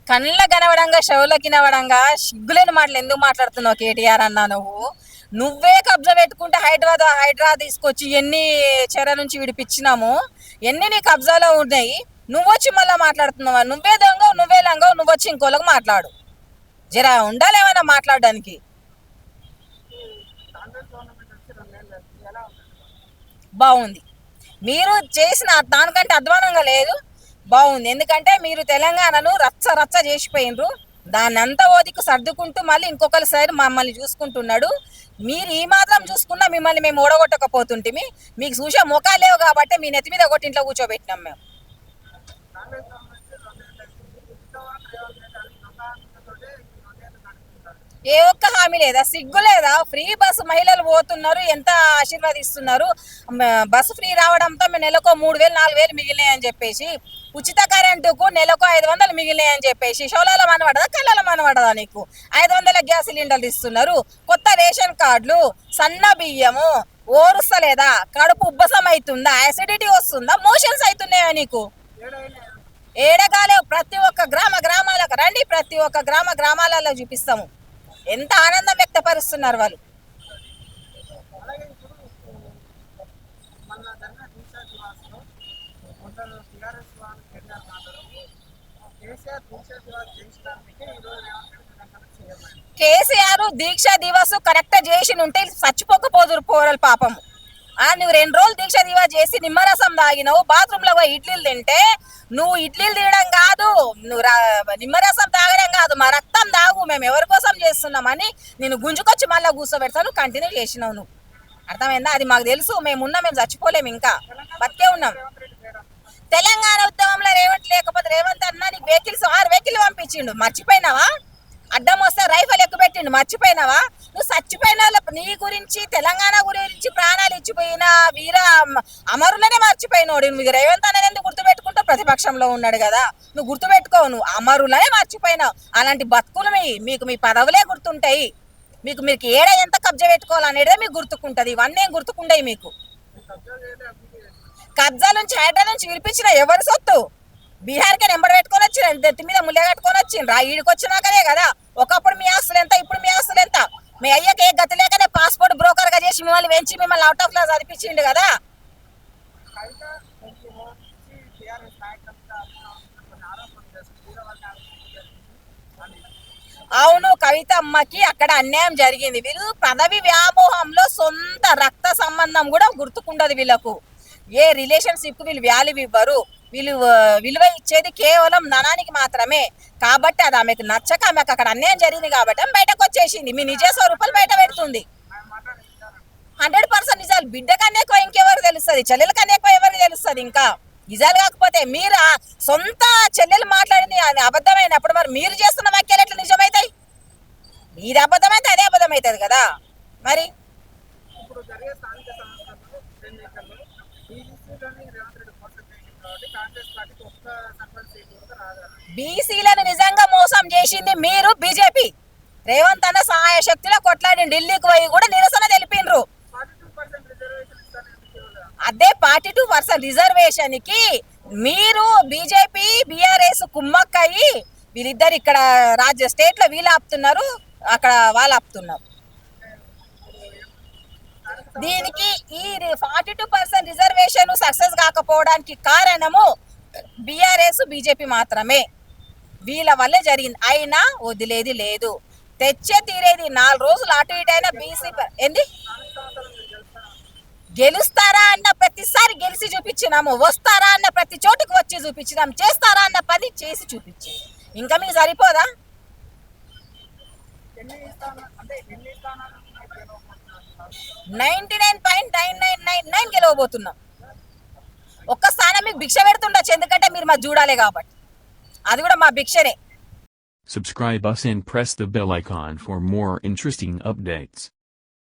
కళ్ళ కనవడంగా షవులకి నవడంగా సిగ్గులేని మాటలు ఎందుకు మాట్లాడుతున్నావు కేటీఆర్ అన్నా నువ్వే కబ్జా పెట్టుకుంటే హైడ్రా తీసుకొచ్చి ఎన్ని చెర నుంచి విడిపించినాము, ఎన్ని నీ కబ్జాలో ఉన్నాయి. నువ్వు వచ్చి మళ్ళీ మాట్లాడుతున్నావా? నువ్వే దొంగవు, నువ్వే లంగవు, నువ్వు వచ్చి ఇంకోళ్ళకి మాట్లాడు. జరా ఉండాలి ఏమైనా మాట్లాడడానికి. బాగుంది, మీరు చేసిన దానికంటే అధ్వానంగా లేదు, బాగుంది. ఎందుకంటే మీరు తెలంగాణను రచ్చ రచ్చ చేసిపోయినరు. దాన్ని అంతా ఓదికు సర్దుకుంటూ మళ్ళీ ఇంకొకరిసారి మమ్మల్ని చూసుకుంటున్నాడు. మీరు ఈ మాత్రం చూసుకున్నా మిమ్మల్ని మేము ఓడగొట్టకపోతుంటే మీకు చూసే ముఖాలు లేవు కాబట్టి మీ నెత్తి మీద ఒకటి ఇంట్లో కూర్చోబెట్టినాం మేము. ఏ ఒక్క హామీ లేదా? సిగ్గు లేదా? ఫ్రీ బస్సు మహిళలు పోతున్నారు, ఎంత ఆశీర్వాదిస్తున్నారు. బస్సు ఫ్రీ రావడంతో మేము నెలకు 3,000 4,000 మిగిలినాయని చెప్పేసి, ఉచిత కరెంటుకు నెలకు 500 మిగిలినాయని చెప్పేసి, షోలాల మనబడదా కళ్ళల మనబడదా నీకు? 500 గ్యాస్ సిలిండర్లు ఇస్తున్నారు, కొత్త రేషన్ కార్డులు, సన్న బియ్యము. ఓరుస్తలేదా? కడుపు ఉబ్బసం అవుతుందా? యాసిడిటీ వస్తుందా? మోషన్స్ అవుతున్నాయా నీకు? ఏడగాలేవు. ప్రతి ఒక్క గ్రామాలకు రండి, ప్రతి ఒక్క గ్రామాలలో చూపిస్తాము. ఎంత ఆనందం వ్యక్తపరుస్తున్నారు వాళ్ళు. కేసీఆర్ దీక్ష దివస్ కరెక్ట్ చేసి ఉంటే చచ్చిపోకపోదురు పోరలు పాపం. నువ్వు 2 రోజులు దీక్ష దివస్ చేసి నిమ్మరసం తాగినావు, బాత్రూమ్ లో ఇడ్లీలు తింటే, నువ్వు ఇడ్లీలు తినడం కాదు, నువ్వు నిమ్మరసం తాగడం కాదు, మా రక్తం తాగు, మేము ఎవరి కోసం చేస్తున్నామని నేను గుంజుకొచ్చి మళ్ళీ కూర్చోబెడతాను. కంటిన్యూ చేసినావు నువ్వు. అర్థమైందా? అది మాకు తెలుసు. మేము చచ్చిపోలేము, ఇంకా బతికే ఉన్నాం. తెలంగాణ ఉద్యమంలో లేకపోతే రేవంత్ అన్న నీకు 6 వెహికల్ పంపించిండు, మర్చిపోయినావా? అడ్డం వస్తే రైఫల్ ఎక్కుపెట్టిండు, మర్చిపోయినావా? నువ్వు చచ్చిపోయిన నీ గురించి, తెలంగాణ గురించి ప్రాణాలు ఇచ్చిపోయిన వీర అమరులనే మర్చిపోయినోడు. నువ్వు రేవంత్ అన్నది ఎందుకు గుర్తుపెట్టుకుంటావు? ప్రతిపక్షంలో ఉన్నాడు కదా, నువ్వు గుర్తుపెట్టుకోవు. నువ్వు అమరులనే మర్చిపోయినావు. అలాంటి బతుకులు మీకు మీ పదవులే గుర్తుంటాయి. మీకు ఏడ ఎంత కబ్జా పెట్టుకోవాలనేదే మీకు గుర్తుకుంటది. ఇవన్నీ ఏం గుర్తుకుంటాయి మీకు? కబ్జా నుంచి హైడ్రా నుంచి విడిపించిన ఎవరి సొత్తు? బీహార్కి నెంబర్ పెట్టుకొని వచ్చిన, నెత్తి మీద ముల్లె కట్టుకొని వచ్చిండ్రా. ఈడికి వచ్చినాకనే కదా. ఒకప్పుడు మీ ఆస్తులు ఎంత, ఇప్పుడు మీ ఆస్తులు ఎంత? మీ అయ్యకి ఏ గతి లేకనే పాస్పోర్ట్ బ్రోకర్ గా చేసి మిమ్మల్ని పెంచి మిమ్మల్ని అవుట్ ఆఫ్ క్లాస్ చదివించిండు కదా. అవును, కవిత అమ్మకి అక్కడ అన్యాయం జరిగింది. వీళ్ళు పదవి వ్యామోహంలో సొంత రక్త సంబంధం కూడా గుర్తుకుండదు వీళ్ళకు. ఏ రిలేషన్షిప్ వీళ్ళు వాల్యూ ఇవ్వరు. వీళ్ళు విలువ ఇచ్చేది కేవలం ధనానికి మాత్రమే. కాబట్టి అది ఆమెకు నచ్చక ఆమెకు అక్కడ అన్యాయం జరిగింది కాబట్టి ఆమె బయటకు వచ్చేసింది. మీ నిజ స్వరూపాలు బయట పెడుతుంది. 100% నిజాలు. బిడ్డ కన్నా ఎక్కువ ఇంకెవరికి తెలుస్తుంది? చెల్లెల కన్నా ఎక్కువ ఎవరికి తెలుస్తుంది? ఇంకా నిజాలు కాకపోతే మీరు సొంత చెల్లెలు మాట్లాడింది అది అబద్ధమైనప్పుడు మరి మీరు చేస్తున్న వ్యాఖ్యలు ఎట్లా నిజమవుతాయి? ఇది అబద్ధమైతే అదే అబద్ధమవుతుంది కదా. మరి బీసీలను నిజంగా మోసం చేసింది మీరు, బీజేపీ. రేవంత్ అన్న సహాయ శక్తిలో కొట్లాడి ఢిల్లీకి పోయి కూడా నిరసన తెలిపినరు. అదే 42% రిజర్వేషన్ కి మీరు బీజేపీ బీఆర్ఎస్ కుమ్మక్కయ్యి వీళ్ళిద్దరు ఇక్కడ స్టేట్ లో వీళ్ళు ఆపుతున్నారు, అక్కడ వాళ్ళు ఆపుతున్నారు. దీనికి ఈ 42% రిజర్వేషన్ సక్సెస్ కాకపోవడానికి కారణము బీఆర్ఎస్ బీజేపీ మాత్రమే. వీళ్ళ వల్లే జరిగింది. అయినా వదిలేది లేదు, తెచ్చే తీరేది. 4 రోజులు అటు ఇటు అయినా బీసీ ఏంది గెలుస్తారా అన్న ప్రతిసారి గెలిచి చూపించినాము, వస్తారా అన్న ప్రతి చోటుకు వచ్చి చూపించినాం, చేస్తారా అన్న పని చేసి చూపించి ఇంకా మీకు సరిపోదా? 99.9999 గెలవబోతున్నాం. ఒక్క స్థానం మీకు భిక్ష పెడుతుండొచ్చు, ఎందుకంటే మీరు మాకు చూడాలి కాబట్టి. అది కూడా మా భిక్షనే. Subscribe us and press the bell icon for more interesting updates.